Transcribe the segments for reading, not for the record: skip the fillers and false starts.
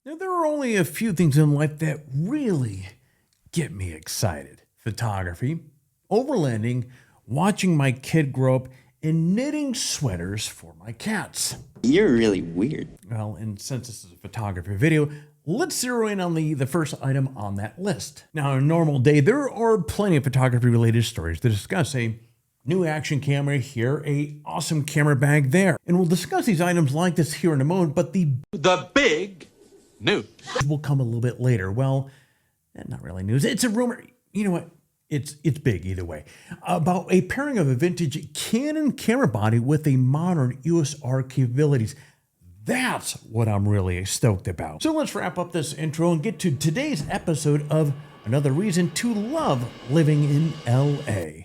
Now, there are only a few things in life that really get me excited. Photography, overlanding, watching my kid grow up, and knitting sweaters for my cats. You're really weird. Well, and since this is a photography video, let's zero in on the first item on that list. Now, on a normal day, there are plenty of photography-related stories to discuss. A new action camera here, a awesome camera bag there. And we'll discuss these items like this here in a moment, but the big news will come a little bit later. Well, not really news. It's a rumor. You know what? It's big either way. About a pairing of a vintage Canon camera body with a modern EOS R capabilities. That's what I'm really stoked about. So let's wrap up this intro and get to today's episode of Another Reason to Love Living in LA.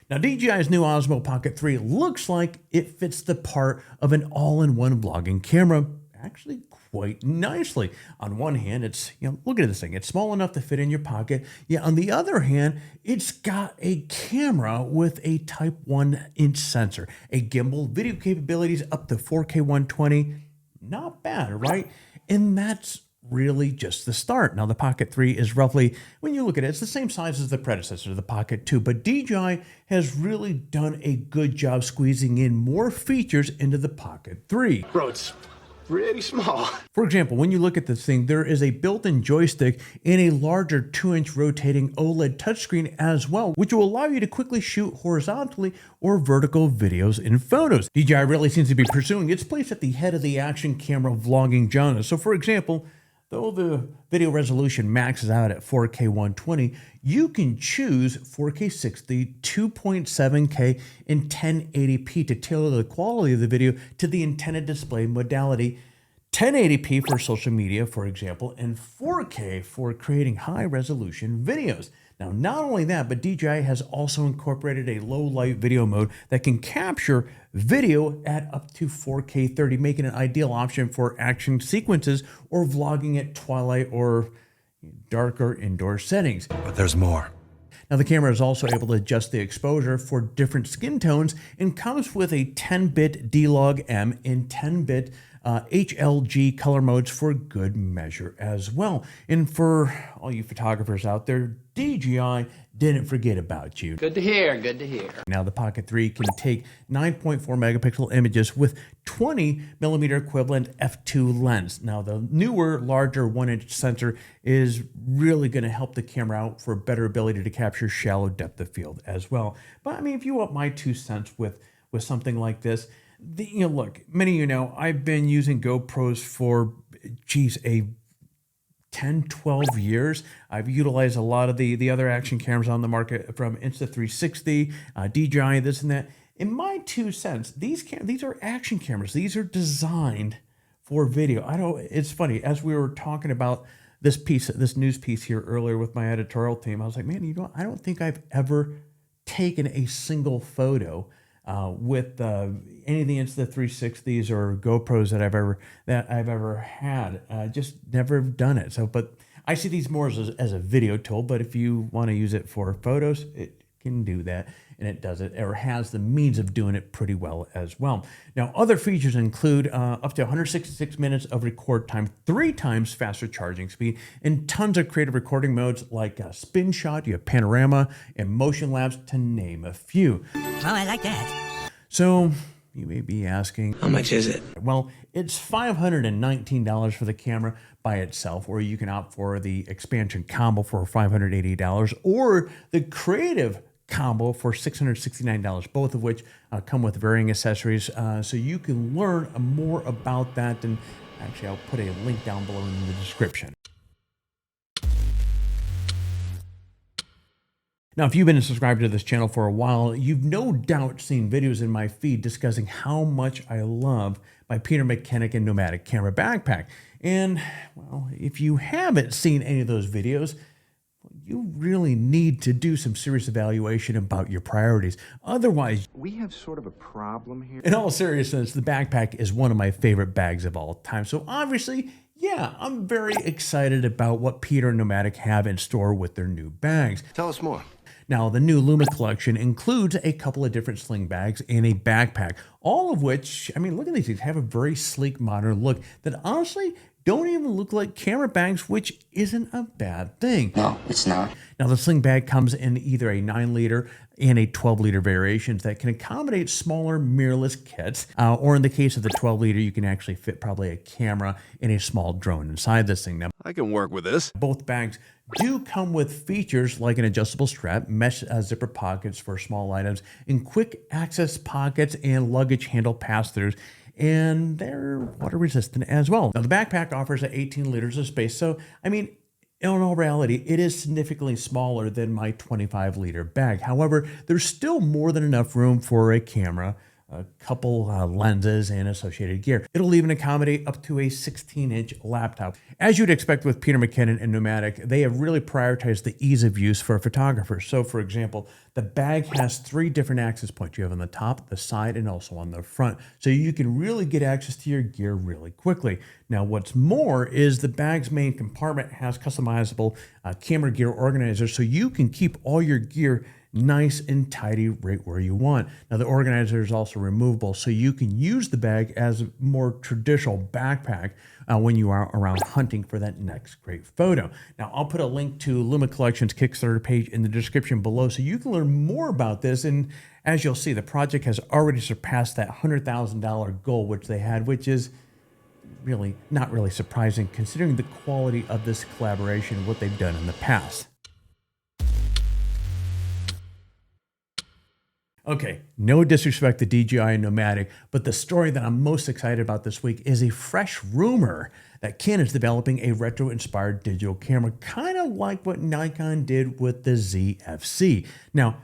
Now, DJI's new Osmo Pocket 3 looks like it fits the part of an all-in-one vlogging camera actually quite nicely. On one hand, it's, look at this thing. It's small enough to fit in your pocket. Yeah, on the other hand, it's got a camera with a Type 1-inch sensor, a gimbal, video capabilities up to 4K 120. Not bad, right? And that's really just the start. Now, the Pocket 3 is roughly, when you look at it, it's the same size as the predecessor, the Pocket 2, but DJI has really done a good job squeezing in more features into the Pocket 3. Bro, it's pretty small. For example, when you look at this thing, there is a built-in joystick and a larger 2-inch rotating OLED touchscreen as well, which will allow you to quickly shoot horizontally or vertical videos and photos. DJI really seems to be pursuing its place at the head of the action camera vlogging genre. So for example, though the video resolution maxes out at 4K 120, you can choose 4K 60, 2.7K, and 1080p to tailor the quality of the video to the intended display modality. 1080p for social media, for example, and 4K for creating high-resolution videos. Now, not only that, but DJI has also incorporated a low-light video mode that can capture video at up to 4K 30, making it an ideal option for action sequences or vlogging at twilight or darker indoor settings. But there's more. Now, the camera is also able to adjust the exposure for different skin tones and comes with a 10-bit D-Log M and 10-bit HLG color modes for good measure as well. And for all you photographers out there, DJI didn't forget about you. Good to hear, good to hear. Now, the Pocket 3 can take 9.4 megapixel images with 20 millimeter equivalent f2 lens. Now, the newer, larger 1-inch sensor is really going to help the camera out for better ability to capture shallow depth of field as well. But I mean, if you want my 2 cents with something like this, look, many of you know, I've been using GoPros for, a 10, 12 years. I've utilized a lot of the other action cameras on the market, from Insta360, DJI, this and that. In my 2 cents, these are action cameras. These are designed for video. It's funny, as we were talking about this news piece here earlier with my editorial team, I was like, man, I don't think I've ever taken a single photo with any of the Insta360s or GoPros that I've ever had. Just never done it. So, but I see these more as a video tool, but if you want to use it for photos, it can do that, and it does it, or has the means of doing it pretty well as well. Now, other features include up to 166 minutes of record time, 3 times faster charging speed, and tons of creative recording modes like spin shot, you have panorama, and motion labs, to name a few. Oh, I like that. So you may be asking, How much is it? well, it's $519 for the camera by itself, or you can opt for the expansion combo for $580, or the creative combo for $669, both of which come with varying accessories. So you can learn more about that, and actually I'll put a link down below in the description. Now, if you've been subscribed to this channel for a while, you've no doubt seen videos in my feed discussing how much I love my Peter McKinnon and Nomatic camera backpack. And, well, if you haven't seen any of those videos, you really need to do some serious evaluation about your priorities. Otherwise, We have sort of a problem here. in all seriousness, the backpack is one of my favorite bags of all time. So obviously, yeah, I'm very excited about what Peter and Nomatic have in store with their new bags. Tell us more. Now, the new Luma Collection includes a couple of different sling bags and a backpack, all of which, I mean, look at these things, have a very sleek, modern look that honestly don't even look like camera bags, which isn't a bad thing. No, it's not. Now, the sling bag comes in either a 9-liter and a 12-liter variations that can accommodate smaller mirrorless kits, or in the case of the 12-liter, you can actually fit probably a camera and a small drone inside this thing. Now, I can work with this. both bags do come with features like an adjustable strap, mesh zipper pockets for small items, and quick access pockets and luggage handle pass-throughs. And they're water resistant as well. Now, the backpack offers 18 liters of space. So, I mean, in all reality, it is significantly smaller than my 25-liter bag. However, there's still more than enough room for a camera, a couple lenses, and associated gear. It'll even accommodate up to a 16-inch laptop. As you'd expect with Peter McKinnon and Nomatic, they have really prioritized the ease of use for photographers. So, for example, the bag has 3 different access points. You have on the top, the side, and also on the front. So you can really get access to your gear really quickly. Now, what's more is the bag's main compartment has customizable camera gear organizers, so you can keep all your gear nice and tidy right where you want. Now, the organizer is also removable, so you can use the bag as a more traditional backpack when you are around hunting for that next great photo. Now, I'll put a link to Luma Collection's Kickstarter page in the description below so you can learn more about this. And as you'll see, the project has already surpassed that $100,000 goal, which they had, which is really not really surprising considering the quality of this collaboration and what they've done in the past. Okay, no disrespect to DJI and Nomatic, but the story that I'm most excited about this week is a fresh rumor that Canon is developing a retro-inspired digital camera, kind of like what Nikon did with the ZFC. Now,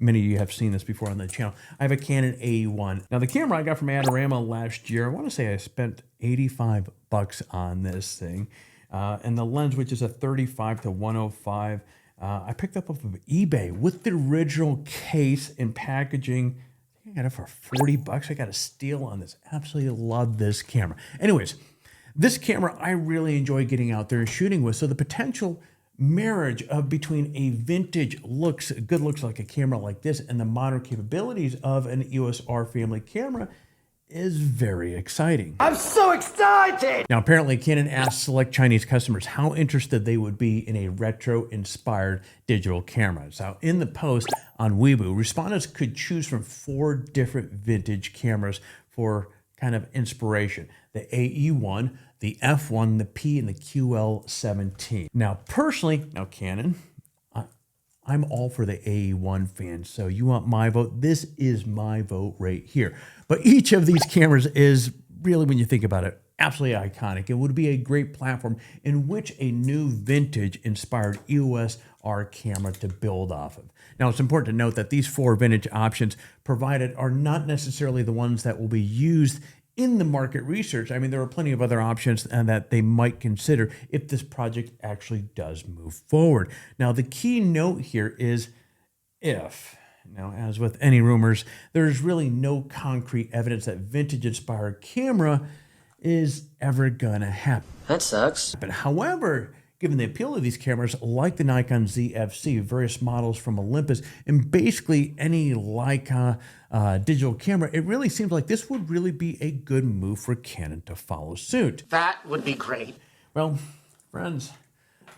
many of you have seen this before on the channel. I have a Canon AE1. Now, the camera I got from Adorama last year, I want to say I spent $85 on this thing. And the lens, which is a 35 to 105, I picked up off of eBay with the original case and packaging. I think I got it for $40. I got a steal on this. Absolutely love this camera. Anyways, this camera I really enjoy getting out there and shooting with. So the potential marriage of between a vintage good looks like a camera like this and the modern capabilities of an EOS R family camera is very exciting. I'm so excited! Now, apparently, Canon asked select Chinese customers how interested they would be in a retro-inspired digital camera. So, in the post on Weibo, respondents could choose from 4 different vintage cameras for kind of inspiration: the AE1, the F1, the P, and the QL17. Now, personally, Canon, I'm all for the AE1 fans, so you want my vote? This is my vote right here. But each of these cameras is really, when you think about it, absolutely iconic. It would be a great platform in which a new vintage-inspired EOS R camera to build off of. Now, it's important to note that these 4 vintage options provided are not necessarily the ones that will be used in the market research. I mean, there are plenty of other options that they might consider if this project actually does move forward. Now, the key note here is if. Now, as with any rumors, there's really no concrete evidence that vintage-inspired camera is ever gonna happen. That sucks. But however, given the appeal of these cameras, like the Nikon ZFC, various models from Olympus, and basically any Leica digital camera, it really seems like this would really be a good move for Canon to follow suit. That would be great. Well, friends,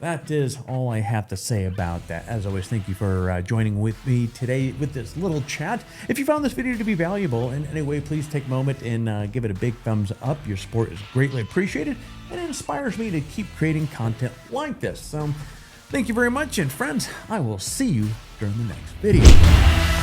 that is all I have to say about that. As always, thank you for joining with me today with this little chat. If you found this video to be valuable in any way, please take a moment and give it a big thumbs up. Your support is greatly appreciated and it inspires me to keep creating content like this. So thank you very much, and friends, I will see you during the next video.